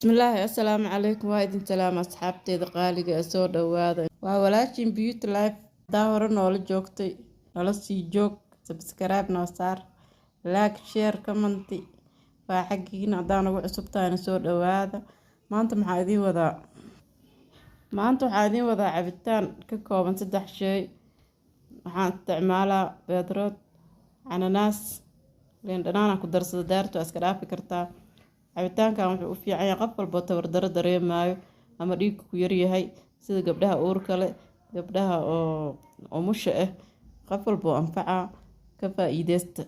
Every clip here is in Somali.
Bismillaahi assalaamu calaykum waa idin salaam asxaabteeda qaaliga ee soo dhawaada waa walaashin beauty life hadaa hore noola joogtay nala sii joog subscribe noo saar like share comment waa xagiina hadaa nagu cusub tahayna soo dhawaada maanta waxaan idiin wadaa cabitaan ka kooban 3 shay waxaan isticmaalaa beedrood cananaas liin dhanaan ku darsada daarto iska dhaafi kartaa cabitaankan wuxuu u fiican yahay qof walba tabardaro dareemayo ama dhiig ku yar yahay sida gabdhaha uurka leh gabdhaha oo umusha ah qof walba anfaca ka faa'iideysta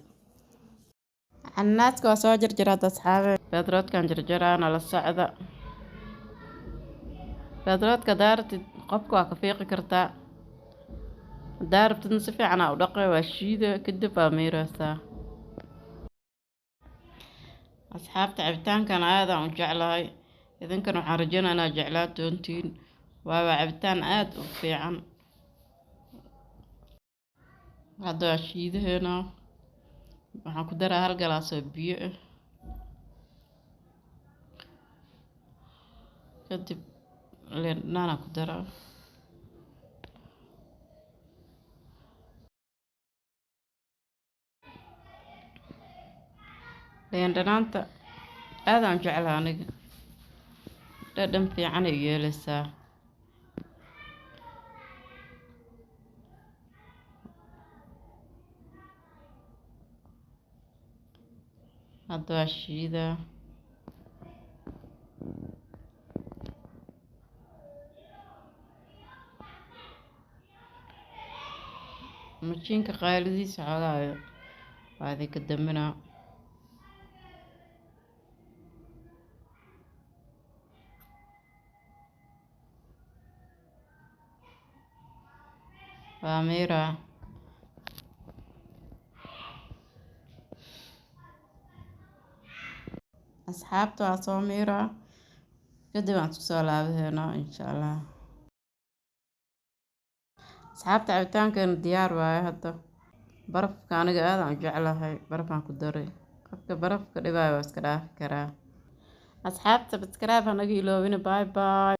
cananaaska waa soo jarjaraad asxaabe beedroodkan jarjaraana la socda beedroodka daartid qofka waa ka fiiqi kartaa daartidna si fiican u dhaqay waa shiida kadib waa meeraysaa asxaabta cabitaankan aad aan u jeclahay idinkan waxaan rajaynayaa inaad jeclaan doontiin waa cabitaan aad u fiican hadda waa shiidaheena waxaan ku daraa 1 galaas oo biyo ah kadib liin dhanaan ku daraa liin dhanaanta aad aan jeclahay aniga dhadhan fiican ay yeelaysaa hadda waa shiidaa mashiinka qaalidiisa xoogaa waa idinka daminaa waa meeraa asxaabta waa soo meeraa kadib aan isku soo laabaheynaa insha allah asxaabta cabitaankeena diyaar waaye hadda barafka aniga aad aan u jeclahay barafaan ku daray qofka barafka dhibaayo waa iska dhaafi karaa asxaabta subscribe hanaga iloobina bye bye